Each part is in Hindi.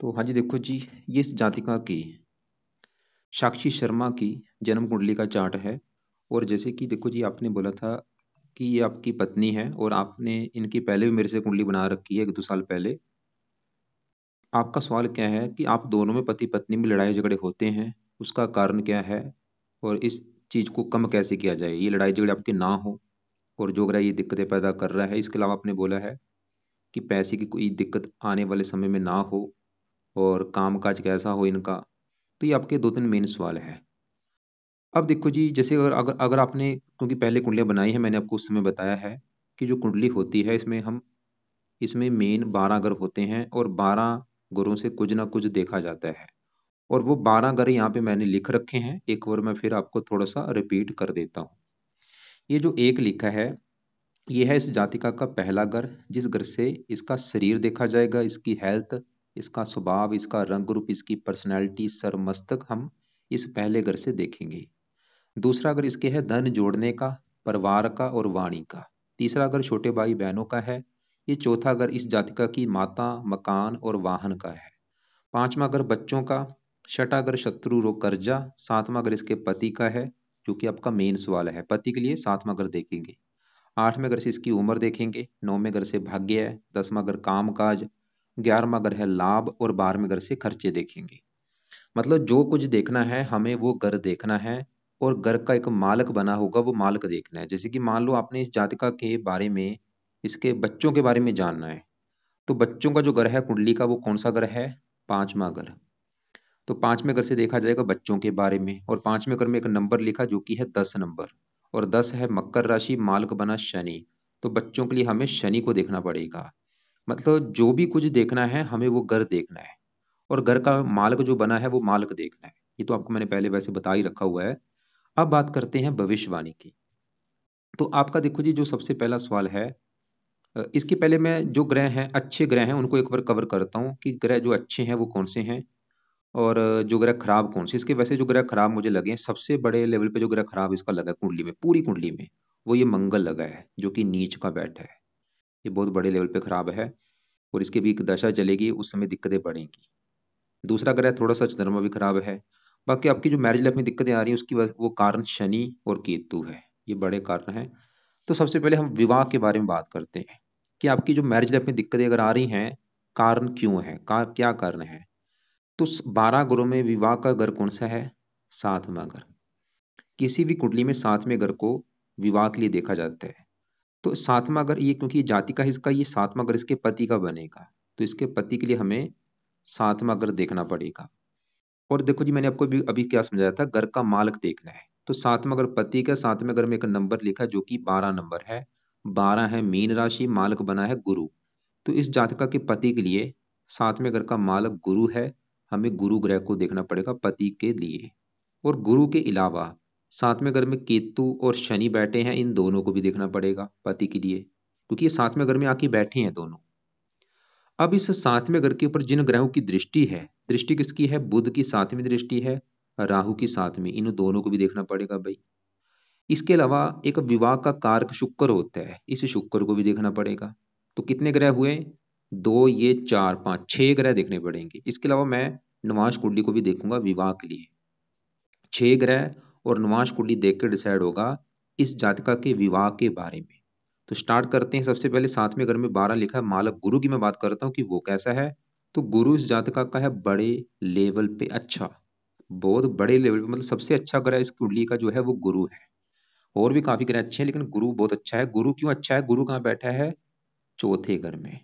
तो हाँ जी, देखो जी, ये इस जातिका की साक्षी शर्मा की जन्म कुंडली का चार्ट है। और जैसे कि देखो जी, आपने बोला था कि ये आपकी पत्नी है और आपने इनकी पहले भी मेरे से कुंडली बना रखी है 1-2 साल पहले। आपका सवाल क्या है कि आप दोनों में पति पत्नी में लड़ाई झगड़े होते हैं, उसका कारण क्या है और इस चीज को कम कैसे किया जाए, ये लड़ाई झगड़े आपके ना हो। और जो अगर ये दिक्कतें पैदा कर रहा है, इसके अलावा आपने बोला है कि पैसे की कोई दिक्कत आने वाले समय में ना हो और काम काज कैसा हो इनका। तो ये आपके 2-3 मेन सवाल है। अब देखो जी, जैसे अगर अगर अगर आपने, क्योंकि पहले कुंडलियाँ बनाई है, मैंने आपको उस समय बताया है कि जो कुंडली होती है इसमें मेन 12 ग्रह होते हैं और 12 ग्रहों से कुछ ना कुछ देखा जाता है। और वो 12 ग्रह यहाँ पे मैंने लिख रखे हैं, एक बार मैं फिर आपको थोड़ा सा रिपीट कर देता हूँ। ये जो एक लिखा है, ये है इस जातिका का पहला ग्रह, जिस ग्रह से इसका शरीर देखा जाएगा, इसकी हेल्थ, इसका स्वभाव, इसका रंग रूप, इसकी पर्सनैलिटी, सर मस्तक हम इस पहले ग्रह से देखेंगे। दूसरा अगर इसके है धन जोड़ने का, परिवार का और वाणी का। तीसरा अगर छोटे भाई बहनों का है। ये चौथा अगर इस जातिका की माता, मकान और वाहन का है। पांचवा अगर बच्चों का। छठा अगर शत्रु रो कर्जा। सातवां अगर इसके पति का है, जो कि आपका मेन सवाल है, पति के लिए सातवां अगर देखेंगे। आठवें घर से इसकी उम्र देखेंगे। नौवें घर से भाग्य है। 10वां घर काम काज। 11वां घर है लाभ और 12वें घर से खर्चे देखेंगे। मतलब जो कुछ देखना है हमें वो घर देखना है। और घर का एक मालक बना होगा, वो मालक देखना है। जैसे कि मान लो आपने इस जातिका के बारे में, इसके बच्चों के बारे में जानना है, तो बच्चों का जो घर है कुंडली का, वो कौन सा घर है? पांचवा घर। तो पांचवें घर से देखा जाएगा बच्चों के बारे में, और पांचवें घर में एक नंबर लिखा जो कि है 10 नंबर। और 10 है मकर राशि, मालक बना शनि। तो बच्चों के लिए हमें शनि को देखना पड़ेगा। मतलब जो भी कुछ देखना है हमें वो घर देखना है। और घर का मालक जो बना है वो मालक देखना है। ये तो आपको मैंने पहले वैसे बता ही रखा हुआ है। अब बात करते हैं भविष्यवाणी की। तो आपका देखो जी, जो सबसे पहला सवाल है, इसके पहले मैं जो ग्रह हैं, अच्छे ग्रह हैं, उनको एक बार कवर करता हूँ कि ग्रह जो अच्छे हैं वो कौन से हैं और जो ग्रह खराब कौन से। इसके वैसे जो ग्रह खराब मुझे लगे, सबसे बड़े लेवल पे जो ग्रह खराब इसका लगा कुंडली में, पूरी कुंडली में, वो ये मंगल लगा है, जो कि नीच का बैठा है। ये बहुत बड़े लेवल पे खराब है। और इसकी भी एक दशा चलेगी, उस समय दिक्कतें बढ़ेंगी। दूसरा ग्रह थोड़ा सा चंद्रमा भी खराब है। बाकी आपकी जो मैरिज लाइफ में दिक्कतें आ रही हैं, उसकी वो कारण शनि और केतु है। ये बड़े कारण हैं। तो सबसे पहले हम विवाह के बारे में बात करते हैं कि आपकी जो मैरिज लाइफ में दिक्कतें अगर आ रही हैं, कारण क्यों है, क्या कारण है। तो 12 ग्रहों में विवाह का घर कौन सा है? सातवां घर। किसी भी कुंडली में सातवें घर को विवाह के लिए देखा जाता है। तो सातवां घर, ये क्योंकि जाति का इसका ये सातवां घर इसके पति का बनेगा, तो इसके पति के लिए हमें सातवां घर देखना पड़ेगा। और देखो जी, मैंने आपको अभी अभी क्या समझाया था, घर का मालक देखना है। तो सातवां घर पति का, सातवें घर में एक नंबर लिखा जो कि 12 नंबर है। 12 है मीन राशि, मालक बना है गुरु। तो इस जातका के पति के लिए सातवें घर का मालक गुरु है। हमें गुरु ग्रह को देखना पड़ेगा पति के लिए। और गुरु के अलावा सातवें घर में केतु और शनि बैठे हैं, इन दोनों को भी देखना पड़ेगा पति के लिए, क्योंकि ये सातवें घर में आके बैठे हैं दोनों। अब इस सातवें घर के ऊपर जिन ग्रहों की दृष्टि है, दृष्टि किसकी है? बुध की सातवीं दृष्टि है, राहु की सातवीं, इन दोनों को भी देखना पड़ेगा भाई। इसके अलावा एक विवाह का कारक शुक्र होता है, इस शुक्र को भी देखना पड़ेगा। तो कितने ग्रह हुए? दो, ये चार, पांच, 6 ग्रह देखने पड़ेंगे। इसके अलावा मैं नवांश कुंडली को भी देखूंगा विवाह के लिए। 6 ग्रह और नवांश कुंडली देख के डिसाइड होगा इस जातका के विवाह के बारे में। तो स्टार्ट करते हैं। सबसे पहले सातवें घर में 12 लिखा है मालक गुरु की मैं बात करता हूँ कि वो कैसा है। तो गुरु इस जातका का है बड़े लेवल पे अच्छा, बहुत बड़े लेवल पे, मतलब सबसे अच्छा ग्रह इस कुंडली का जो है वो गुरु है। और भी काफी ग्रह अच्छे हैं, लेकिन गुरु बहुत अच्छा है। गुरु क्यों अच्छा है? गुरु कहाँ बैठा है? चौथे घर में।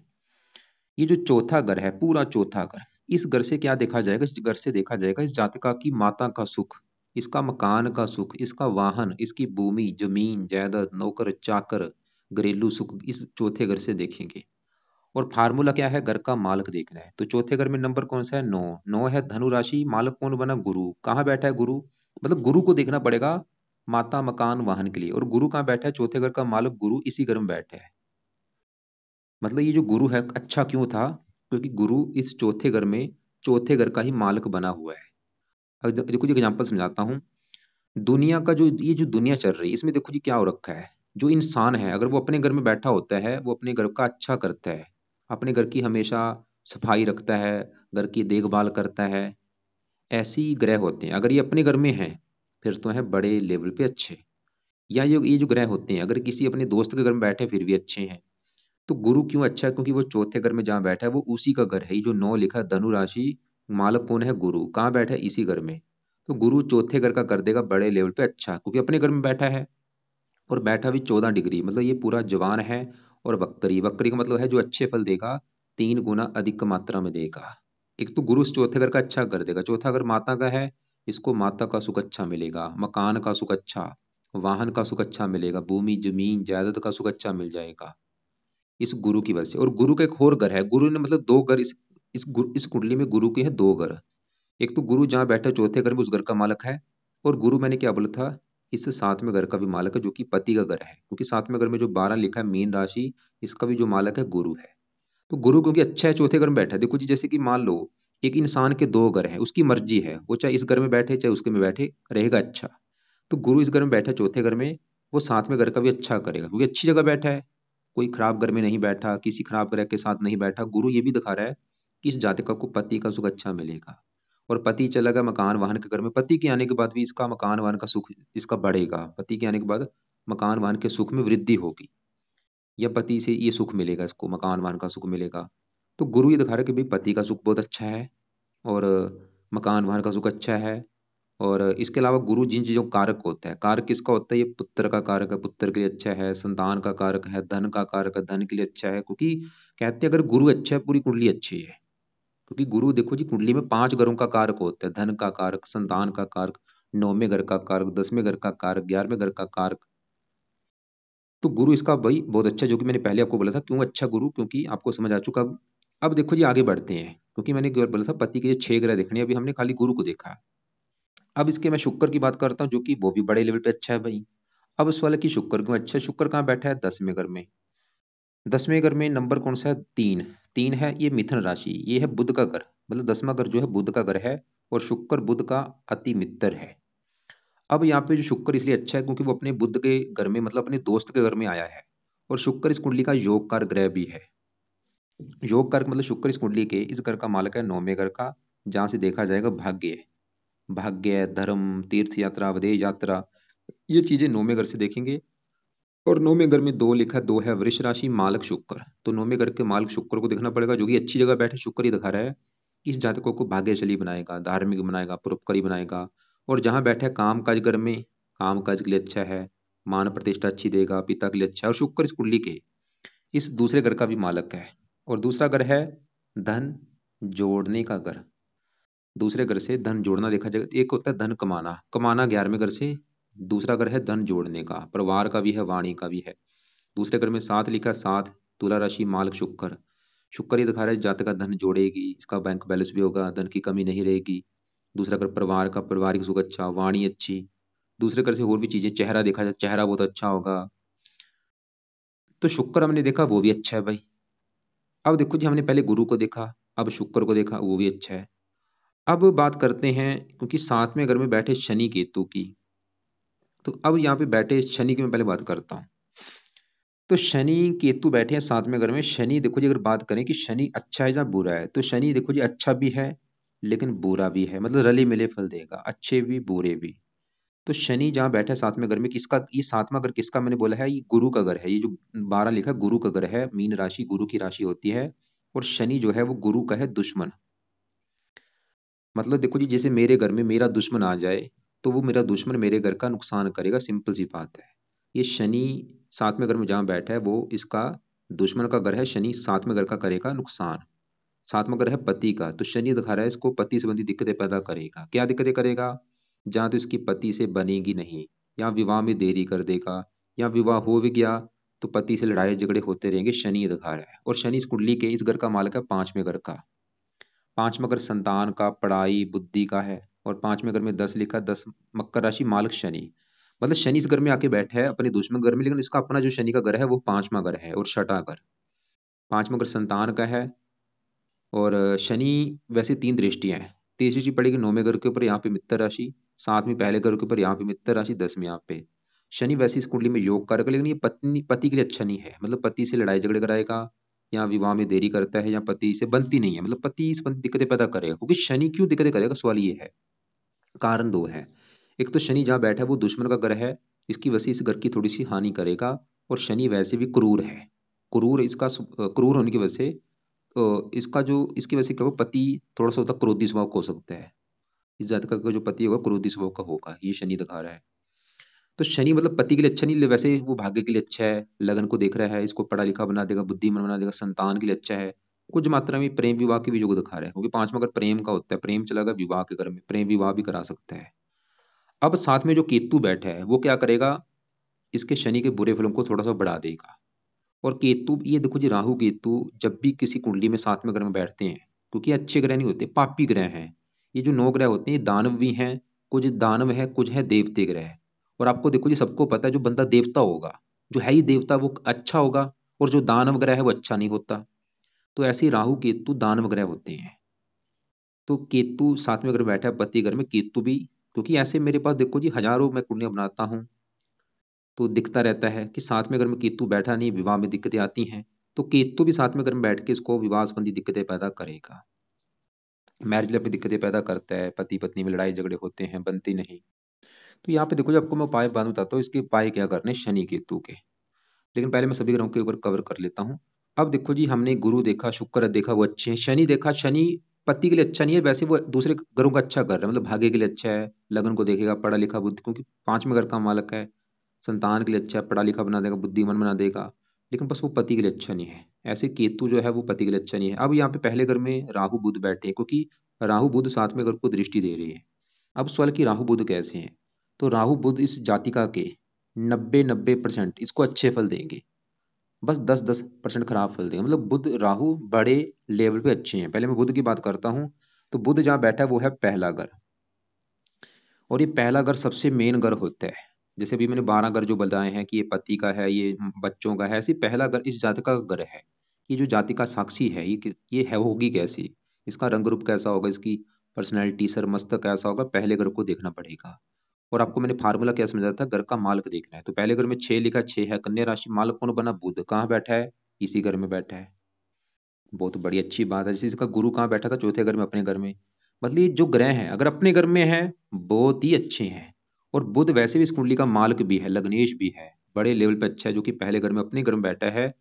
ये जो चौथा घर है, पूरा चौथा घर, इस घर से क्या देखा जाएगा? इस घर से देखा जाएगा इस जातका की माता का सुख, इसका मकान का सुख, इसका वाहन, इसकी भूमि जमीन जायदाद, नौकर चाकर, घरेलू सुख, इस चौथे घर से देखेंगे। और फार्मूला क्या है? घर का मालक देखना है। तो चौथे घर में नंबर कौन सा है? 9। 9 है धनु राशि, मालक कौन बना? गुरु। कहाँ बैठा है गुरु? मतलब गुरु को देखना पड़ेगा माता मकान वाहन के लिए। और गुरु कहाँ बैठा है? चौथे घर का मालक गुरु इसी घर में बैठा है। मतलब ये जो गुरु है अच्छा क्यों था? क्योंकि गुरु इस चौथे घर में, चौथे घर का ही मालक बना हुआ है। अब देखो जी, एग्जाम्पल समझाता हूँ। दुनिया का जो, ये जो दुनिया चल रही है, इसमें देखो जी क्या हो रखा है। जो इंसान है, अगर वो अपने घर में बैठा होता है, वो अपने घर का अच्छा करता है, अपने घर की हमेशा सफाई रखता है, घर की देखभाल करता है, ऐसी ग्रह होते हैं। अगर ये अपने घर में हैं फिर तो है बड़े लेवल पे अच्छे। या ये जो ग्रह होते हैं अगर किसी अपने दोस्त के घर में बैठे फिर भी अच्छे हैं। तो गुरु क्यों अच्छा है? क्योंकि वो चौथे घर में जहाँ बैठा है वो उसी का घर है। ये जो 9 लिखा है धनु राशि, मालक कौन है? गुरु। कहाँ बैठा है? इसी घर में। तो गुरु चौथे घर का कर देगा बड़े लेवल पे अच्छा, क्योंकि अपने घर में बैठा है। और बैठा भी 14 डिग्री, मतलब ये पूरा जवान है। और वक्री, वक्री का मतलब है जो अच्छे फल देगा 3 गुना अधिक मात्रा में देगा। एक तो गुरु इस चौथे घर का अच्छा कर देगा। चौथा घर माता का है, इसको माता का सुख अच्छा मिलेगा, मकान का सुख अच्छा, वाहन का सुख अच्छा मिलेगा, भूमि जमीन जायदाद का सुख अच्छा मिल जाएगा इस गुरु की वजह से। और गुरु का एक और घर है, गुरु ने मतलब 2 घर इस कुंडली में गुरु के हैं 2 घर। एक तो गुरु जहाँ बैठा है चौथे घर में उस घर का मालक है। और गुरु मैंने क्या बोला था, इस 7वें घर का भी मालक है जो कि पति का घर है, क्योंकि 7वें घर में जो 12 लिखा है मीन राशि, इसका भी जो मालक है गुरु है। तो गुरु क्योंकि अच्छा है चौथे घर में बैठा है। देखो जी, जैसे कि मान लो एक इंसान के 2 घर हैं, उसकी मर्जी है वो चाहे इस घर में बैठे चाहे उसके में बैठे, रहेगा अच्छा। तो गुरु इस घर में बैठा है चौथे घर में, वो 7वें घर का भी अच्छा करेगा क्योंकि अच्छी जगह बैठा है। कोई खराब घर में नहीं बैठा, किसी खराब ग्रह के साथ नहीं बैठा। गुरु ये भी दिखा रहा है कि इस जातक को पति का सुख अच्छा मिलेगा। और पति चला गया मकान वाहन के घर में, पति के आने के बाद भी इसका मकान वाहन का सुख इसका बढ़ेगा। पति के आने के बाद मकान वाहन के सुख में वृद्धि होगी, या पति से ये सुख मिलेगा, इसको मकान वाहन का सुख मिलेगा। तो गुरु ये दिखा रहा है कि भाई पति का सुख बहुत अच्छा है, और मकान वाहन का सुख अच्छा है। और इसके अलावा गुरु जिन चीजों का कारक होता है, कारक किसका होता है? ये पुत्र का कारक है, पुत्र के लिए अच्छा है। संतान का कारक है, धन का कारक है, धन के लिए अच्छा है। क्योंकि कहते हैं अगर गुरु अच्छा है पूरी कुंडली अच्छी है। क्योंकि गुरु देखो जी कुंडली में 5 घरों का कारक होता है, धन का कारक, संतान का कारक, 9वें घर का कारक, 10वें घर का कारक, 11वें घर का कारक। तो गुरु इसका भाई बहुत अच्छा है, जो कि मैंने पहले आपको बोला था क्यों अच्छा गुरु, क्योंकि आपको समझ आ चुका। अब देखो जी आगे बढ़ते हैं, क्योंकि मैंने बोला था पति के 6 ग्रह देखने हैं, अभी हमने खाली गुरु को देखा। अब इसके मैं शुक्र की बात करता हूँ, जो कि वो भी बड़े लेवल पे अच्छा है भाई। अब उस वाले की शुक्र क्यों अच्छा है? शुक्र कहाँ बैठा है? 10वें घर में। 10वें घर में नंबर कौन सा है? 3। 3 है, ये मिथुन राशि, ये है बुध का घर, मतलब 10वां घर जो है बुध का घर है। और शुक्र बुध का अति मित्र है। अब यहाँ पे जो शुक्र इसलिए अच्छा है क्योंकि वो अपने बुध के घर में, मतलब अपने दोस्त के घर में आया है। और शुक्र इस कुंडली का योग कार ग्रह भी है। योग कारक मतलब शुक्र इस कुंडली के इस घर का मालक है 9वें घर का, जहां से देखा जाएगा भाग्य। भाग्य, धर्म, तीर्थ यात्रा, विदेश यात्रा, ये चीजें 9वें घर से देखेंगे। और 9वें घर में 2 लिखा, 2 है वृष राशि, मालक शुक्र। तो 9वें घर के मालक शुक्र को देखना पड़ेगा, जो कि अच्छी जगह बैठे। शुक्र ही दिखा रहा है कि इस जातकों को भाग्यशाली बनाएगा, धार्मिक बनाएगा, परोपकारी बनाएगा। और जहां बैठे काम काज घर में, काम काज के लिए अच्छा है, मान प्रतिष्ठा अच्छी देगा, पिता के लिए अच्छा है। और शुक्र इस कुंडली के इस दूसरे घर का भी मालक है। और दूसरा घर है धन जोड़ने का घर। दूसरे घर से धन जोड़ना देखा जाएगा। एक होता है धन कमाना, कमाना 11वें घर से। दूसरा घर है धन जोड़ने का, परिवार का भी है, वाणी का भी है। दूसरे घर में 7 लिखा, 7 तुला राशि, मालक शुक्र। शुक्र ये दिखा रहा है जातक का धन जोड़ेगी, इसका बैंक बैलेंस भी होगा, धन की कमी नहीं रहेगी। दूसरा घर परिवार का, पारिवारिक सुख अच्छा, वाणी अच्छी। दूसरे घर से और भी चीजें, चेहरा देखा जाए, चेहरा बहुत अच्छा होगा। तो शुक्र हमने देखा वो भी अच्छा है भाई। अब देखो जी हमने पहले गुरु को देखा, अब शुक्र को देखा, वो भी अच्छा है। अब बात करते हैं, क्योंकि 7वें घर में बैठे शनि केतु की। तो अब यहाँ पे बैठे शनि की मैं पहले बात करता हूँ। तो शनि केतु बैठे हैं 7वें घर में। शनि देखो जी अगर बात करें कि शनि अच्छा है या बुरा है, तो शनि देखो जी अच्छा भी है लेकिन बुरा भी है, मतलब रले मिले फल देगा, अच्छे भी बुरे भी। तो शनि जहाँ बैठा है 7वें घर में, किसका ये 7वां घर किसका मैंने बोला है? ये गुरु का घर है। ये जो 12 लिखा है गुरु का घर है। मीन राशि गुरु की राशि होती है। और शनि जो है वो गुरु का है दुश्मन। मतलब देखो जी जैसे मेरे घर में मेरा दुश्मन आ जाए तो वो मेरा दुश्मन मेरे घर का नुकसान करेगा, सिंपल सी बात है। ये शनि 7वें घर में जहाँ बैठा है वो इसका दुश्मन का घर है। शनि 7वें घर का करेगा नुकसान। 7वां घर है पति का, तो शनि दिखा रहा है इसको पति संबंधी दिक्कतें पैदा करेगा। क्या दिक्कतें करेगा? जहाँ तो इसकी पति से बनेगी नहीं, या विवाह में देरी कर देगा, या विवाह हो भी गया तो पति से लड़ाई झगड़े होते रहेंगे। शनि ये दिखा रहा है। और शनि इस कुंडली के इस घर का मालक है 5वें घर का। 5वां घर संतान का, पढ़ाई, बुद्धि का है। और 5वें घर में 10 लिखा, 10 मकर राशि, मालक शनि। मतलब शनि इस घर में आके बैठा है अपने दुश्मन घर में, लेकिन इसका अपना जो शनि का घर है वो 5वां घर है और छठा घर। 5वां घर संतान का है। और शनि वैसे 3 दृष्टियां हैं। तीसरी दृष्टि पड़ेगी 9वें घर के ऊपर, यहाँ पे मित्र राशि। 7वीं पहले घर के ऊपर, यहाँ पे मित्र राशि। 10वीं यहाँ पे शनि। वैसे इस कुंडली में योग कारक है, लेकिन ये पत्नी पति के लिए अच्छा नहीं है, मतलब पति से लड़ाई झगड़े कराएगा, या विवाह में देरी करता है, या पति से बनती नहीं है, मतलब पति इस पर दिक्कतें पैदा करेगा। क्योंकि शनि क्यों दिक्कतें करेगा, सवाल ये है। कारण दो है। एक तो शनि जहाँ बैठा है वो दुश्मन का ग्रह है, इसकी वजह से इस घर की थोड़ी सी हानि करेगा। और शनि वैसे भी क्रूर है, क्रूर इसका क्रूर होने की वजह से इसका जो इसकी वजह से क्या होगा, पति थोड़ा सा होता क्रोधी स्वभाव का हो सकता है। इस जातक का जो पति होगा क्रोधी स्वभाव का होगा, ये शनि दिखा रहा है। तो शनि मतलब पति के लिए अच्छा नहीं, वैसे वो भाग्य के लिए अच्छा है, लगन को देख रहा है, इसको पढ़ा लिखा बना देगा, बुद्धिमान बना देगा, संतान के लिए अच्छा है। कुछ मात्रा में प्रेम विवाह के भी योग दिखा रहा है, क्योंकि पांचवा अगर प्रेम का होता है, प्रेम चला गया विवाह के घर में, प्रेम विवाह भी करा सकता है। अब साथ में जो केतु बैठा है वो क्या करेगा, इसके शनि के बुरे फलों को थोड़ा सा बढ़ा देगा। और केतु, ये देखो जी, राहु केतु जब भी किसी कुंडली में साथ में घर में बैठते हैं, क्योंकि ये अच्छे ग्रह नहीं होते, पापी ग्रह हैं। ये जो नौ ग्रह होते हैं ये दानव भी हैं, कुछ दानव है, कुछ है देवते ग्रह। और आपको देखो जी, सबको पता है जो बंदा देवता होगा, जो है ही देवता, वो अच्छा होगा। और जो दानव ग्रह है वो अच्छा नहीं होता। तो ऐसे ही राहु केतु दानव ग्रह होते हैं। तो केतु साथ में अगर बैठा है पति घर में, केतु भी, क्योंकि ऐसे मेरे पास देखो जी हजारों मैं कुंडलियां बनाता हूँ, तो दिखता रहता है कि साथ में अगर में केतु बैठा नहीं, विवाह में दिक्कतें आती हैं। तो केतु भी साथ में अगर में बैठ के इसको विवाह संबंधी दिक्कतें पैदा करेगा, मैरिज लाइफ में दिक्कतें पैदा करता है, पति पत्नी में लड़ाई झगड़े होते हैं, बनती नहीं। तो यहाँ पे देखो जी, आपको मैं उपाय बाद में बताता हूँ, इसके उपाय क्या करने शनि केतु के। लेकिन पहले मैं सभी ग्रहों के ऊपर कवर कर लेता हूँ। अब देखो जी, हमने गुरु देखा, शुक्र देखा, वो अच्छे हैं। शनि देखा, शनि पति के लिए अच्छा नहीं है, वैसे वो दूसरे ग्रहों का अच्छा कर रहा है, मतलब भाग्य के लिए अच्छा है, लगन को देखेगा, पढ़ा लिखा बुद्धि, क्योंकि पांचवें घर का मालक है, संतान के लिए अच्छा है, पढ़ा लिखा बना देगा, बुद्धिमान बना देगा। लेकिन बस वो पति के लिए अच्छा नहीं है। ऐसे केतु जो है वो पति के लिए अच्छा नहीं है। अब यहाँ पे पहले घर में राहु बुध बैठे हैं, क्योंकि राहु बुध साथ में घर को दृष्टि दे रही है। अब सवाल कि राहु बुध कैसे हैं। तो राहु बुध इस जातिका के 90-90% इसको अच्छे फल देंगे, बस 10-10% खराब फल देंगे। मतलब बुध राहु बड़े लेवल पे अच्छे हैं। पहले मैं बुध की बात करता हूँ। तो बुध जहाँ बैठा है वो है पहला घर। और ये पहला घर सबसे मेन घर होता है। जैसे अभी मैंने 12 घर जो बताए हैं कि ये पति का है, ये बच्चों का है, ऐसे पहला घर इस जाति का घर है। ये जो जाति का साक्षी है, ये है होगी कैसी, इसका रंग रूप कैसा होगा, इसकी पर्सनैलिटी सर मस्तक कैसा होगा, पहले घर को देखना पड़ेगा। और आपको मैंने फार्मूला क्या समझाया था, घर का मालक देखना है। तो पहले घर में 6 लिखा, 6 है, कन्या राशि, मालक कौन बना, बुध। कहाँ बैठा है, इसी घर में बैठा है। बहुत बड़ी अच्छी बात है। जैसे इसका गुरु कहाँ बैठा था, चौथे घर में, अपने घर में। मतलब ये जो ग्रह हैं अगर अपने घर में है, बहुत ही अच्छे हैं। और बुध वैसे भी इस कुंडली का मालक भी है, लग्नेश भी है, बड़े लेवल पे अच्छा है, जो कि पहले घर में, अपने घर में बैठा है।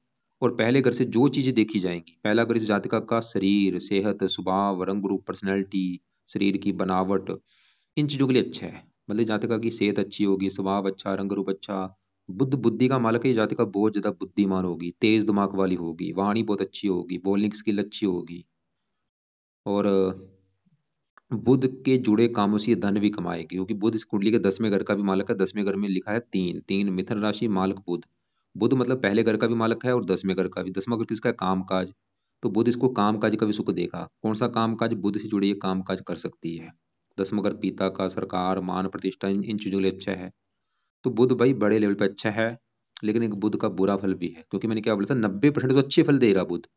और पहले घर से जो चीजें देखी जाएंगी, पहला घर इस जातिका का शरीर, सेहत, स्वभाव, रंग रूप, पर्सनैलिटी, शरीर की बनावट, इन चीजों के लिए अच्छा है। मतलब जातिका की सेहत अच्छी होगी, स्वभाव अच्छा, रंग रूप अच्छा। बुद्ध बुद्धि का मालक है, ये जातिका बहुत ज्यादा बुद्धिमान होगी, तेज दिमाग वाली होगी, वाणी बहुत अच्छी होगी, बोलने की स्किल अच्छी होगी। और बुध के जुड़े कामों से ये धन भी कमाएगी, क्योंकि बुध इस कुंडली के 10वें घर का भी मालक है। 10वें घर में लिखा है 3 3, मिथुन राशि, मालक बुध। बुध मतलब पहले घर का भी मालक है और 10वें घर का भी। 10वां घर किसका है, काम काज। तो बुध इसको काम काज का भी सुख देगा। कौन सा काम काज, बुध से जुड़े ये काम काज कर सकती है। 10वां घर पिता का, सरकार, मान प्रतिष्ठा, इन चीजों के लिए अच्छा है। तो बुध भाई बड़े लेवल पे अच्छा है। लेकिन एक बुध का बुरा फल भी है, क्योंकि मैंने क्या बोला था, 90% तो अच्छे फल दे रहा बुध,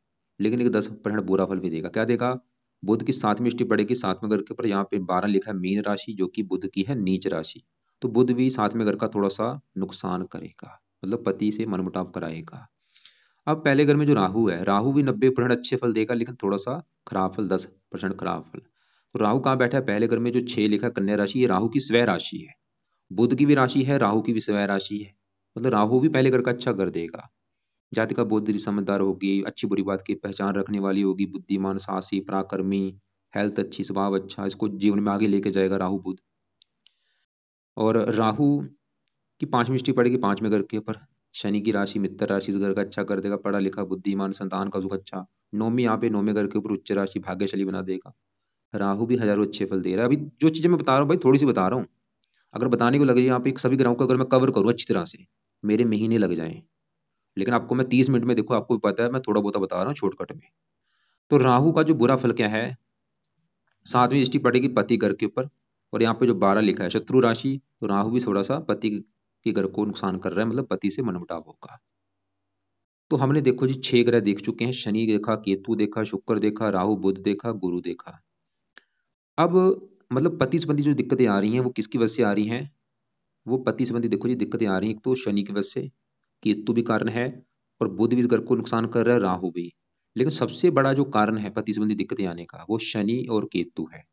लेकिन एक 10% बुरा फल भी देगा। क्या देगा, बुध की 7वीं दृष्टि पड़ेगी 7वें घर के ऊपर। यहाँ पे 12 लिखा है, मीन राशि, जो कि बुध की है नीच राशि। तो बुध भी 7वें घर का थोड़ा सा नुकसान करेगा, मतलब पति से मनमुटाव कराएगा। अब पहले घर में जो राहु है, राहु भी 90% अच्छे फल देगा, लेकिन थोड़ा सा खराब फल, 10% खराब फल। तो राहु कहाँ बैठा है, पहले घर में, जो 6 लिखा कन्या राशि, ये राहु की स्वय राशि है। बुध की भी राशि है, राहु की भी स्वय राशि है। मतलब राहु भी पहले घर का अच्छा कर देगा। जाति का बुद्धि समझदार होगी, अच्छी बुरी बात की पहचान रखने वाली होगी, बुद्धिमान, साहसी, पराक्रमी, हेल्थ अच्छी, स्वभाव अच्छा, इसको जीवन में आगे लेके जाएगा राहु बुध। और राहु की 5वीं दृष्टि पड़ेगी 5वें घर के ऊपर। शनि की राशि मित्र राशि, इस घर का अच्छा कर देगा, पढ़ा लिखा, बुद्धिमान, संतान का सुख अच्छा। नौवीं यहाँ पे 9वें घर के ऊपर उच्च राशि, भाग्यशाली बना देगा। राहु भी हजारों अच्छे फल दे रहा है। अभी जो चीजें मैं बता रहा हूँ भाई, थोड़ी सी बता रहा हूँ। अगर बताने को लगे यहाँ पे सभी ग्रहों को अगर मैं कवर करूँ अच्छी तरह से, मेरे महीने लग जाएं। लेकिन आपको मैं 30 मिनट में, देखो आपको पता है मैं थोड़ा बहुत बता रहा हूँ शॉर्टकट में। तो राहु का जो बुरा फल क्या है, 7वीं दृष्टि पड़ेगी पति घर के ऊपर। और यहाँ पे जो 12 लिखा है शत्रु राशि, तो राहु भी थोड़ा सा पति के घर को नुकसान कर रहा है, मतलब पति से मनमुटाव होगा। तो हमने देखो जी 6 ग्रह देख चुके हैं, शनि देखा, केतु देखा, शुक्र देखा, राहु बुध देखा, गुरु देखा। अब मतलब पति संबंधी जो दिक्कतें आ रही हैं वो किसकी वजह से आ रही हैं, वो पति संबंधी देखो जी दिक्कतें आ रही हैं। एक तो शनि की वजह से, केतु भी कारण है, और बुध भी इस घर को नुकसान कर रहा है, राहु भी। लेकिन सबसे बड़ा जो कारण है पति संबंधी दिक्कतें आने का, वो शनि और केतु है।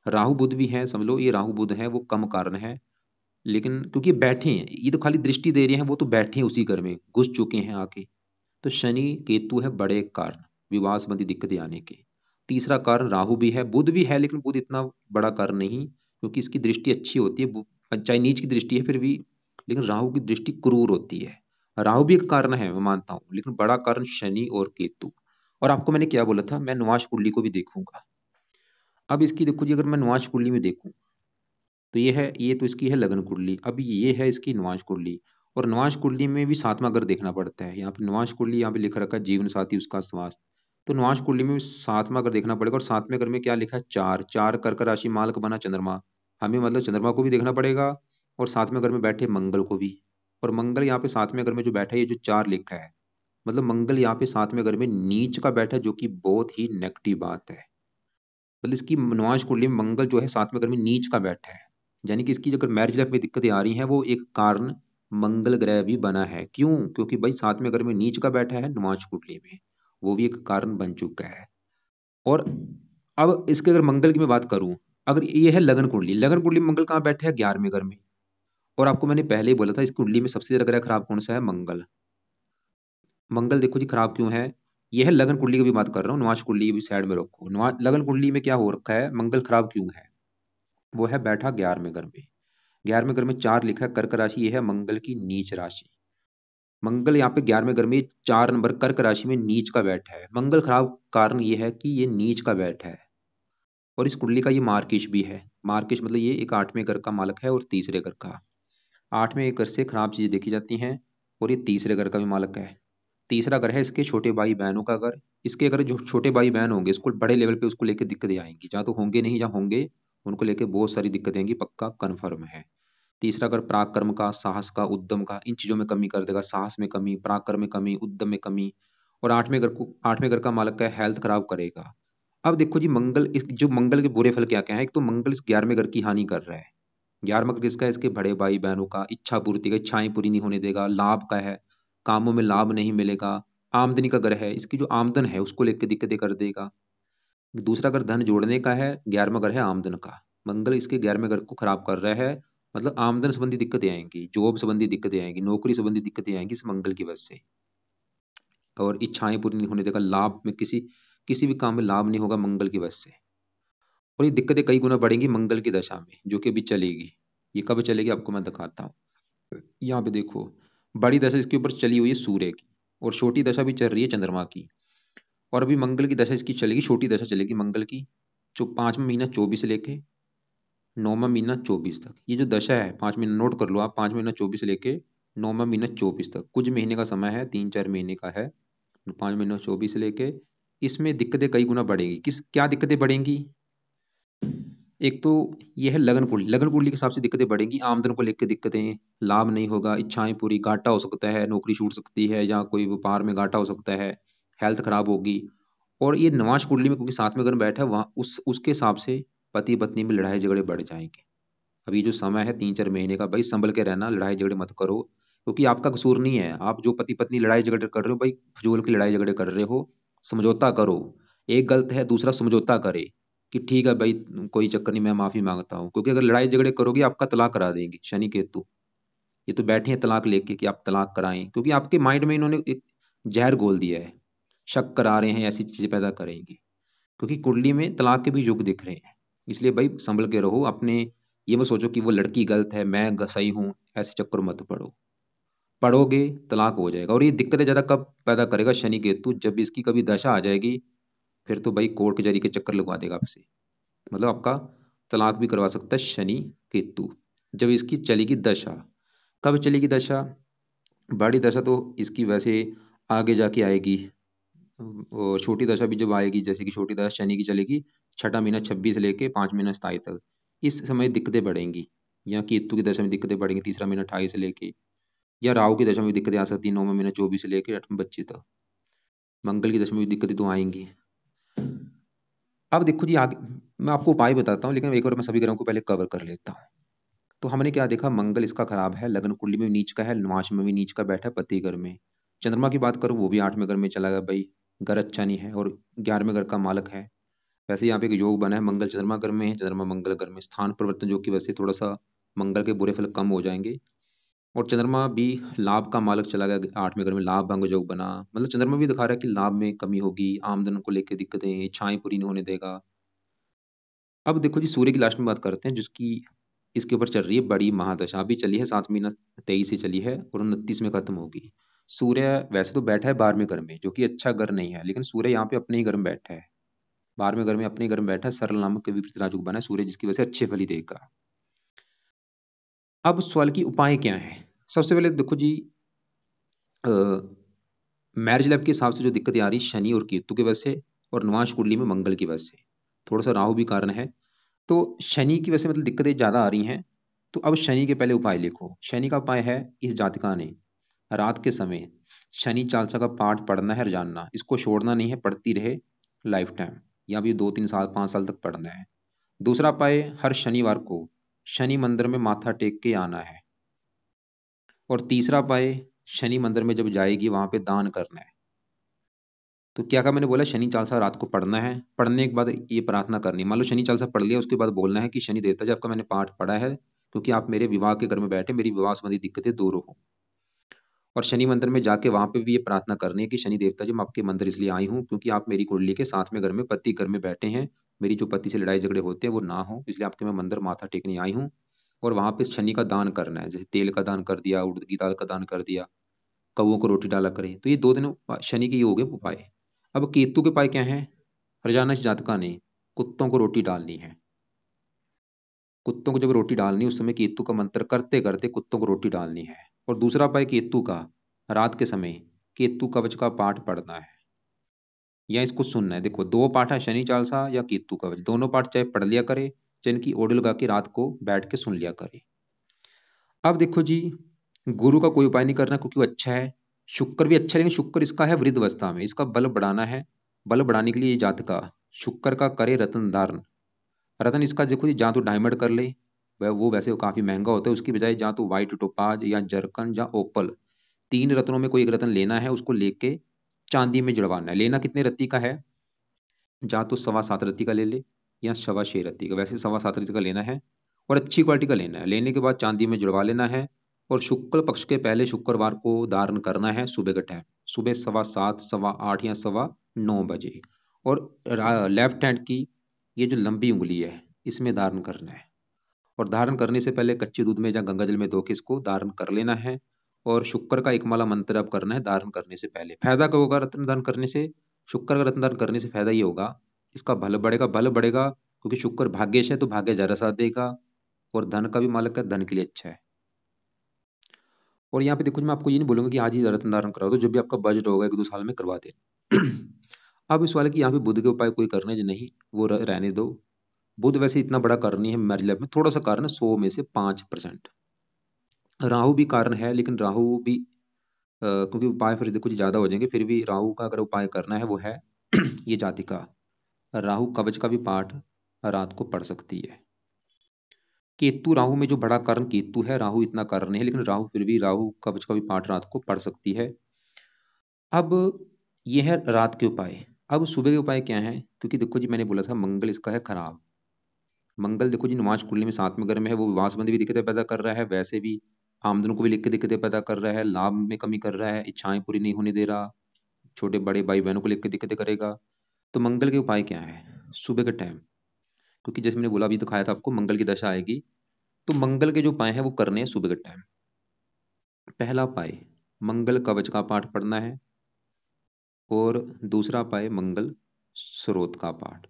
राहु बुध भी है, समझ लो ये राहु बुध है वो कम कारण है, लेकिन क्योंकि बैठे हैं, ये तो खाली दृष्टि दे रहे हैं, वो तो बैठे हैं उसी घर में, घुस चुके हैं आके। तो शनि केतु है बड़े कारण विवाह संबंधी दिक्कतें आने के। तीसरा कारण राहु भी है, बुध भी है, लेकिन बुध इतना बड़ा कारण नहीं, क्योंकि इसकी दृष्टि अच्छी होती है, चाहे नीच की दृष्टि है फिर भी। लेकिन राहु की दृष्टि क्रूर होती है। राहु भी एक कारण है मैं मानता हूं, लेकिन बड़ा कारण शनि और केतु। और आपको मैंने क्या बोला था, मैं नुआश कुंडली को भी देखूंगा। अब इसकी देखो जी, अगर मैं नुआश कुंडली में देखूं, तो ये है, ये तो इसकी है लगन कुंडली, अब ये है इसकी नुआश कुंडली। और नुआश कुंडली में भी सातवां घर देखना पड़ता है। यहाँ पे नुआश कुंडली, यहाँ पे लिखा रखा है जीवन साथी उसका स्वास्थ्य। तो नुआश कुंडली में भी सातवां घर देखना पड़ेगा, और सातवें घर में क्या लिखा है, चार। चार कर्क राशि मालक बना चंद्रमा, हमें मतलब चंद्रमा को भी देखना पड़ेगा, और सातवें घर में बैठे मंगल को भी। और मंगल यहाँ पे सातवें घर में जो बैठा है, ये जो चार लिखा है, मतलब मंगल यहाँ पे सातवें घर में नीच का बैठा है, जो कि बहुत ही नेगेटिव बात है। मतलब इसकी नुआश कुंडली में मंगल जो है सातवें घर में नीच का बैठा है, यानी कि इसकी अगर मैरिज लाइफ में दिक्कतें आ रही हैं, वो एक कारण मंगल ग्रह भी बना है। क्यों? क्योंकि भाई सातवें घर में नीच का बैठा है नुआश कुंडली में, वो भी एक कारण बन चुका है। और अब इसके अगर मंगल की मैं बात करूं, अगर ये है लगन कुंडली, लगन कुंडली में मंगल कहाँ बैठे हैं, 11वें घर में। और आपको मैंने पहले ही बोला था, इस कुंडली में सबसे ज्यादा ग्रह खराब कौन सा है, मंगल। मंगल देखो जी खराब क्यों है, यह है लगन कुंडली की भी बात कर रहा हूँ, नुआश कुंडली की भी साइड में रखो। लगन कुंडली में क्या हो रखा है, मंगल खराब क्यों है, वो है बैठा 11वें घर में। 11वें घर में चार लिखा है, कर्क राशि, ये है मंगल की नीच राशि। मंगल यहाँ पे 11वें घर में 4 नंबर कर्क राशि में नीच का बैठा है। मंगल खराब कारण ये है कि ये नीच का बैठा है, और इस कुंडली का ये मार्किश भी है। मार्किश मतलब ये एक 8वें घर का मालक है और तीसरे घर का। 8वें घर से खराब चीजें देखी जाती हैं, और ये तीसरे घर का भी मालक है। तीसरा घर है इसके छोटे भाई बहनों का घर। इसके अगर जो छोटे भाई बहन होंगे, इसको बड़े लेवल पे उसको लेकर दिक्कतें आएंगी, जहाँ तो होंगे नहीं, जहाँ होंगे उनको लेकर बहुत सारी दिक्कतें आएंगी, पक्का कन्फर्म है। तीसरा घर पराक्रम का, साहस का, उद्यम का, इन चीजों में कमी कर देगा, साहस में कमी, पराक्रम में कमी, उद्यम में कमी। और आठवें घर का मालक का हेल्थ खराब करेगा। अब देखो जी, मंगल इस जो मंगल के बुरे फल क्या क्या है, एक तो मंगल इस 11वें घर की हानि कर रहा है। 11वां घर किसका है, इसके बड़े भाई बहनों का, इच्छा पूर्ति का, इच्छाएं पूरी नहीं होने देगा, लाभ का है, कामों में लाभ नहीं मिलेगा। आमदनी का घर है, इसकी जो आमदन है उसको लेकर दिक्कतें कर देगा। दूसरा घर धन जोड़ने का है, 11वां घर है आमदन का। मंगल इसके 11वें घर को खराब कर रहा है, मतलब आमदन संबंधी दिक्कतें आएंगी, जॉब संबंधी दिक्कतें आएंगी, नौकरी संबंधी दिक्कतें आएंगी इस मंगल की वजह से। और इच्छाएं पूरी नहीं होने देगा, लाभ में किसी किसी भी काम में लाभ नहीं होगा मंगल की वजह से। और ये दिक्कतें कई गुना बढ़ेंगी मंगल की दशा में, जो कि अभी चलेगी। ये कब चलेगी आपको मैं दिखाता हूँ। यहाँ पे देखो, बड़ी दशा इसके ऊपर चली हुई है सूर्य की, और छोटी दशा भी चल रही है चंद्रमा की। और अभी मंगल की दशा इसकी चलेगी, छोटी दशा चलेगी मंगल की, जो 5वां महीना 24 से लेके 9वां महीना 24 तक। ये जो दशा है, 5 महीना नोट कर लो आप, 5वां महीना 24 से लेके 9वां महीना 24 तक, कुछ महीने का समय है, 3-4 महीने का है। 5 महीना 24 से लेके, इसमें दिक्कतें कई गुना बढ़ेंगी। किस क्या दिक्कतें बढ़ेंगी, एक तो यह है लगन कुंडली, लगन कुंडली के हिसाब से दिक्कतें बढ़ेंगी, आमदन को लेकर दिक्कतें, लाभ नहीं होगा, इच्छाएं पूरी, घाटा हो सकता है, नौकरी छूट सकती है, या कोई व्यापार में घाटा हो सकता है, हेल्थ खराब होगी। और ये नवाज कुंडली में क्योंकि साथ में अगर बैठा है, वहां उसके हिसाब से पति पत्नी में लड़ाई झगड़े बढ़ जाएंगे। अभी जो समय है 3-4 महीने का, भाई संभल के रहना, लड़ाई झगड़े मत करो, क्योंकि आपका कसूर नहीं है। आप जो पति पत्नी लड़ाई झगड़े कर रहे हो, भाई फजूल की लड़ाई झगड़े कर रहे हो, समझौता करो। एक गलत है, दूसरा समझौता करे कि ठीक है भाई, कोई चक्कर नहीं, मैं माफी मांगता हूँ। क्योंकि अगर लड़ाई झगड़े करोगे, आपका तलाक करा देंगे शनि केतु। ये तो बैठे हैं तलाक लेके कि आप तलाक कराएं, क्योंकि आपके माइंड में इन्होंने एक जहर घोल दिया है, शक करा रहे हैं, ऐसी चीजें पैदा करेंगे। क्योंकि कुंडली में तलाक के भी युग दिख रहे हैं। इसलिए भाई संभल के रहो अपने, ये मत सोचो कि वो लड़की गलत है मैं सही हूं, ऐसे चक्कर मत पड़ो। पढ़ोगे तलाक हो जाएगा। और ये दिक्कतें ज्यादा कब पैदा करेगा, शनि केतु, जब इसकी कभी दशा आ जाएगी, फिर तो भाई कोर्ट कचहरी के चक्कर लगवा देगा आपसे। मतलब आपका तलाक भी करवा सकता है शनि केतु, जब इसकी चलेगी दशा। कब चलेगी दशा, बड़ी दशा तो इसकी वैसे आगे जाके आएगी। और छोटी दशा भी जब आएगी, जैसे कि छोटी दशा शनि की चलेगी 6वां महीना 26 से लेके 5 महीना 27 तक, इस समय दिक्कतें बढ़ेंगी। या केतु की दशा में दिक्कतें बढ़ेंगी, तीसरा महीना 28 से लेके। या राहु की दशा में दिक्कतें आ सकती है 9वां महीना 24 से लेके 8वां 25 तक। मंगल की दशा में भी दिक्कतें तो आएंगी। अब देखो जी आगे मैं आपको उपाय बताता हूँ, लेकिन एक बार मैं सभी ग्रहों को पहले कवर कर लेता हूँ। तो हमने क्या देखा, मंगल इसका खराब है, लगन कुंडली में नीच का है, नुआश में भी नीच का बैठा है पति घर में। चंद्रमा की बात करूँ वो भी 8वें घर में चला गया भाई, घर अच्छा नहीं है और 11वें घर का मालक है। वैसे यहाँ पे एक योग बना है, मंगल चंद्रमा घर में है, चंद्रमा मंगल घर में, स्थान परिवर्तन जो कि वैसे थोड़ा सा मंगल के बुरे फल कम हो जाएंगे। और चंद्रमा भी लाभ का मालक चला गया 8वें घर में, लाभ भंग योग बना, मतलब चंद्रमा भी दिखा रहा है कि लाभ में कमी होगी, आमदन को लेकर दिक्कतें, इच्छाएं पूरी नहीं होने देगा। अब देखो जी, सूर्य की लास्ट में बात करते हैं, जिसकी इसके ऊपर चल रही है बड़ी महादशा, अभी चली है 7 महीना 23 से चली है और 29 में खत्म होगी। सूर्य वैसे तो बैठा है 12वें घर में, जो कि अच्छा घर नहीं है, लेकिन सूर्य यहाँ पे अपने ही घर में बैठा है, 12वें घर में अपने ही घर में बैठा है, सरल नामक के विपरीत राजयोग बना है सूर्य, जिसकी वजह से अच्छे फल ही देगा। अब सवाल की उपाय क्या है? सबसे पहले देखो जी, मैरिज लाइफ के हिसाब से जो दिक्कतें आ रही शनि और केतु की वजह से, और नवांश कुंडली में मंगल की वजह से, थोड़ा सा राहु भी कारण है। तो शनि की वजह से मतलब दिक्कतें ज्यादा आ रही हैं। तो अब शनि के पहले उपाय लिखो। शनि का उपाय है, इस जातिका ने रात के समय शनि चालीसा का पाठ पढ़ना है और जानना, इसको छोड़ना नहीं है, पढ़ती रहे लाइफ टाइम, या भी 2-3 साल 5 साल तक पढ़ना है। दूसरा उपाय, हर शनिवार को शनि मंदिर में माथा टेक के आना है। और तीसरा उपाय, शनि मंदिर में जब जाएगी वहां पे दान करना है। तो क्या कहा मैंने, बोला शनि चालीसा रात को पढ़ना है, पढ़ने के बाद ये प्रार्थना करनी है। मान लो शनि चालीसा पढ़ लिया, उसके बाद बोलना है कि शनि देवता जी, आपका मैंने पाठ पढ़ा है, क्योंकि आप मेरे विवाह के घर में बैठे, मेरी विवाह संबंधी दिक्कतें दूर हो। और शनि मंदिर में जाके वहां पे भी ये प्रार्थना करनी है कि शनि देवता जी, मैं आपके मंदिर इसलिए आई हूँ क्योंकि आप मेरी कुंडली के 7वें घर में पति घर में बैठे हैं, मेरी जो पति से लड़ाई झगड़े होते हैं वो ना हो, इसलिए आपके मैं मंदिर माथा टेकने आई हूँ। और वहां पे शनि का दान करना है, जैसे तेल का दान कर दिया, उड़द की दाल का दान कर दिया, कौओं को रोटी डाला करे। तो ये 2 दिन शनि के ये हो गए उपाय। अब केतु के उपाय क्या है? हरजाना इस जातका ने कुत्तों को रोटी डालनी है। कुत्तों को जब रोटी डालनी है, उस समय केतु का मंत्र करते करते कुत्तों को रोटी डालनी है। और दूसरा उपाय केतु का, रात के समय केतु कवच का पाठ पढ़ना है, या इसको सुनना है। देखो 2 पाठ है, शनि चालीसा या केतु कवच, दोनों पाठ चाहे पढ़ लिया करे, चाहे इनकी ऑडियो लगा के रात को बैठ के सुन लिया करे। अब देखो जी, गुरु का कोई उपाय नहीं करना क्योंकि वो अच्छा है। शुक्र भी अच्छा है, लेकिन शुक्र इसका है वृद्ध अवस्था में, इसका बल बढ़ाना है। बल बढ़ाने के लिए ये जातका शुक्र का करे रत्न धारण। रत्न इसका देखो जी, जहाँ तो डायमंड कर ले, वह वो वैसे वो काफी महंगा होता है, उसकी बजाय जहाँ तो व्हाइट टोपाज या जरकन या ओपल, 3 रत्नों में कोई एक रत्न लेना है, उसको लेके चांदी में जड़वाना है। लेना कितने रत्ती का है? जहाँ तो 7.25 रत्ती का ले ले, या 6.25 रत्ती का, वैसे 7.25 रत्ती का लेना है, और अच्छी क्वालिटी का लेना है। लेने के बाद चांदी में जुड़वा लेना है। और शुक्ल पक्ष के पहले शुक्रवार को धारण करना है, सुबह का टाइम, सुबह 7:15, 8:15 या 9:15 बजे। और लेफ्ट हैंड की ये जो लंबी उंगली है, इसमें धारण करना है। और धारण करने से पहले कच्चे दूध में या गंगा जल में धो के इसको धारण कर लेना है। और शुक्र का एक माला मंत्र अब करना है धारण करने से पहले। फायदा क्या होगा रत्न दान करने से? शुक्र का रत्न दान करने से फायदा ये होगा, इसका बल बढ़ेगा, बल बढ़ेगा, क्योंकि शुक्र भाग्येश है तो भाग्य ज्यादा साथ देगा। और धन का भी मालक है, धन के लिए अच्छा है। और यहाँ पे देखो, मैं आपको ये नहीं बोलूंगा कि आज ही रत्न धारण कराओ, तो जब भी आपका बजट होगा 1-2 साल में करवा दे। अब इस वाले की यहाँ पे बुद्ध के उपाय कोई करने जो नहीं, वो रहने दो। बुध वैसे इतना बड़ा कारण नहीं है मैरिज लाइफ में, थोड़ा सा कारण है, 100 में से 5%। राहु भी कारण है, लेकिन राहु भी क्योंकि उपाय फिर देखो जी ज्यादा हो जाएंगे, फिर भी राहु का अगर उपाय करना है वो है ये जातिका राहु कवच का भी पाठ रात को पढ़ सकती है। केतु राहु में जो बड़ा कारण केतु है, राहु इतना कारण नहीं है, लेकिन राहु फिर भी राहु कवच का भी पाठ रात को पढ़ सकती है। अब ये है रात के उपाय। अब सुबह के उपाय क्या है? क्योंकि देखो जी, मैंने बोला था मंगल इसका है खराब। मंगल देखो जी, निवास कुंडली में 7वें घर में है, वो विवाह संबंधी भी दिक्कतें पैदा कर रहा है, वैसे भी आमदन को भी लिख के दिक्कतें पैदा कर रहा है, लाभ में कमी कर रहा है, इच्छाएं पूरी नहीं होने दे रहा, छोटे बड़े भाई बहनों को लेकर के दिक्कतें करेगा। तो मंगल के उपाय क्या है? सुबह के टाइम, क्योंकि जैसे मैंने बोला अभी दिखाया था आपको, मंगल की दशा आएगी, तो मंगल के जो उपाय है वो करने हैं सुबह के टाइम। पहला उपाय, मंगल कवच का पाठ पढ़ना है। और दूसरा उपाय, मंगल स्रोत का पाठ।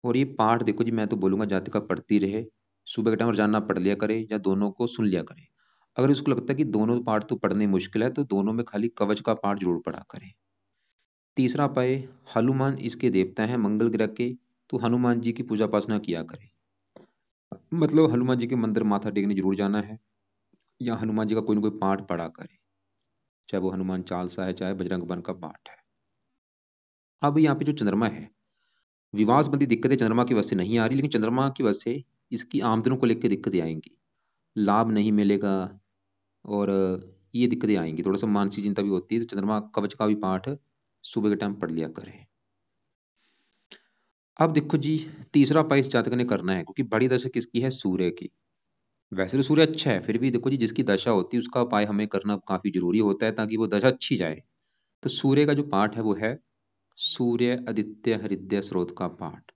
और ये पाठ देखो जी, मैं तो बोलूंगा जातिका पढ़ती रहे, सुबह के टाइम रोजाना पढ़ लिया करे, या दोनों को सुन लिया करे। अगर उसको लगता है कि दोनों पाठ तो पढ़ने मुश्किल है, तो दोनों में खाली कवच का पाठ जरूर पढ़ा करे। तीसरा उपाय, हनुमान इसके देवता हैं मंगल ग्रह के, तो हनुमान जी की पूजा उपासना किया करे। मतलब हनुमान जी के मंदिर माथा टेकने जरूर जाना है, या हनुमान जी का कोई ना कोई पाठ पढ़ा करे, चाहे वो हनुमान चालीसा है, चाहे बजरंग बन का पाठ है। अब यहाँ पे जो चंद्रमा है, विवाह संबंधी दिक्कतें चंद्रमा की वजह से नहीं आ रही, लेकिन चंद्रमा की वजह से इसकी आमदनों को लेकर दिक्कतें आएंगी, लाभ नहीं मिलेगा। और ये दिक्कतें आएंगी, थोड़ा सा मानसिक चिंता भी होती है, तो चंद्रमा कवच का भी पाठ सुबह के टाइम पढ़ लिया करें। अब देखो जी, तीसरा उपाय इस जातक ने करना है, क्योंकि बड़ी दशा किसकी है, सूर्य की। वैसे तो सूर्य अच्छा है, फिर भी देखो जी जिसकी दशा होती है उसका उपाय हमें करना काफी जरूरी होता है, ताकि वो दशा अच्छी जाए। तो सूर्य का जो पाठ है वो है सूर्य आदित्य हृदय स्रोत का पाठ।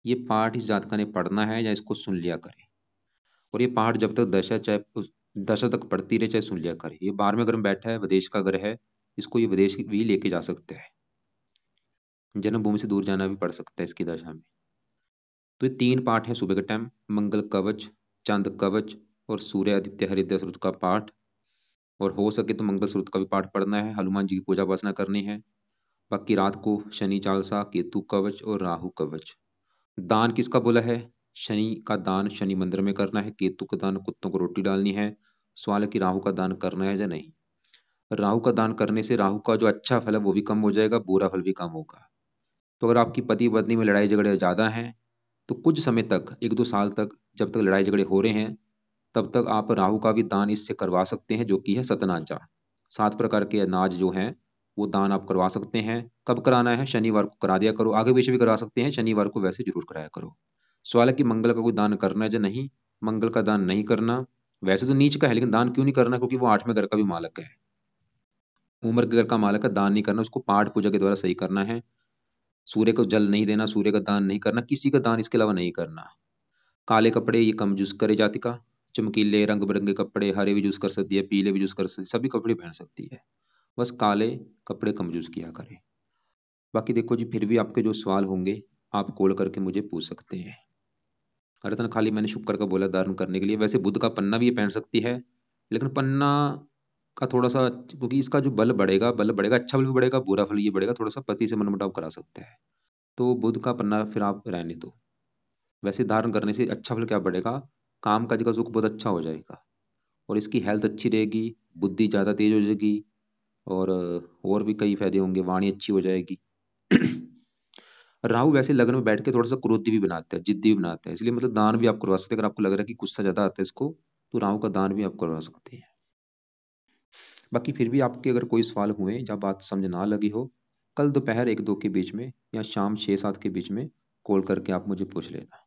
ये पाठ इस जातका ने पढ़ना है या इसको सुन लिया करे। और ये पाठ जब तक दशा, चाहे दशा तक पढ़ती रहे चाहे सुन लिया करे। ये 12वें घर में बैठा है, विदेश का घर है, इसको ये विदेश भी लेके जा सकते हैं, जन्मभूमि से दूर जाना भी पड़ सकता है इसकी दशा में। तो ये 3 पाठ है सुबह के टाइम, मंगल कवच, चांद कवच और सूर्य आदित्य हृदय स्रोत का पाठ। और हो सके तो मंगल स्रोत का भी पाठ पढ़ना है, हनुमान जी की पूजा उपासना करनी है। बाकी रात को शनि चालीसा, केतु कवच और राहु कवच। दान किसका बोला है, शनि का दान शनि मंदिर में करना है, केतु का दान कुत्तों को रोटी डालनी है। सवाल है कि राहु का दान करना है या नहीं। राहु का दान करने से राहु का जो अच्छा फल है वो भी कम हो जाएगा, बुरा फल भी कम होगा। तो अगर आपकी पति पत्नी में लड़ाई झगड़े ज्यादा हैं, तो कुछ समय तक, 1-2 साल तक, जब तक लड़ाई झगड़े हो रहे हैं, तब तक आप राहु का भी दान इससे करवा सकते हैं, जो कि है सतनाजा। 7 प्रकार के अनाज जो हैं वो दान आप करवा सकते हैं। कब कराना है, शनिवार को करा दिया करो, आगे पीछे भी करवा सकते हैं, शनिवार को वैसे जरूर कराया करो। सवाल है कि मंगल का कोई दान करना है या नहीं। मंगल का दान नहीं करना। वैसे तो नीच का है, लेकिन दान क्यों नहीं करना, क्योंकि वो 8वें घर का भी मालक है, उम्र के घर का मालक है। दान नहीं करना, उसको पाठ पूजा के द्वारा सही करना है। सूर्य को जल नहीं देना, सूर्य का दान नहीं करना, किसी का दान इसके अलावा नहीं करना। काले कपड़े ये कम यूज करे जातिका, चमकीले रंग बिरंगे कपड़े, हरे भी यूज कर सकती है, पीले भी यूज कर सकती है, सभी कपड़े पहन सकती है, बस काले कपड़े कम यूज किया करें। बाकी देखो जी, फिर भी आपके जो सवाल होंगे आप कॉल करके मुझे पूछ सकते हैं। रतन खाली मैंने शुक्र का बोला धारण करने के लिए। वैसे बुध का पन्ना भी ये पहन सकती है, लेकिन पन्ना का थोड़ा सा, क्योंकि इसका जो बल बढ़ेगा, अच्छा बल भी बढ़ेगा, बुरा फल ये बढ़ेगा, थोड़ा सा पति से मनमुटाव करा सकता है। तो बुध का पन्ना फिर आप रहने दो। वैसे धारण करने से अच्छा फल क्या बढ़ेगा, काम काज का सुख बहुत अच्छा हो जाएगा, और इसकी हेल्थ अच्छी रहेगी, बुद्धि ज़्यादा तेज हो जाएगी, और भी कई फायदे होंगे, वाणी अच्छी हो जाएगी। राहु वैसे लग्न में बैठ के थोड़ा सा क्रोधी भी बनाता है, जिद्दी भी बनाता है, इसलिए मतलब दान भी आप करवा सकते हैं। अगर आपको लग रहा है कि गुस्सा ज्यादा आता है इसको, तो राहु का दान भी आप करवा सकते हैं। बाकी फिर भी आपके अगर कोई सवाल हुए या बात समझ ना लगी हो, कल दोपहर 1-2 के बीच में या शाम 6-7 के बीच में कॉल करके आप मुझे पूछ लेना।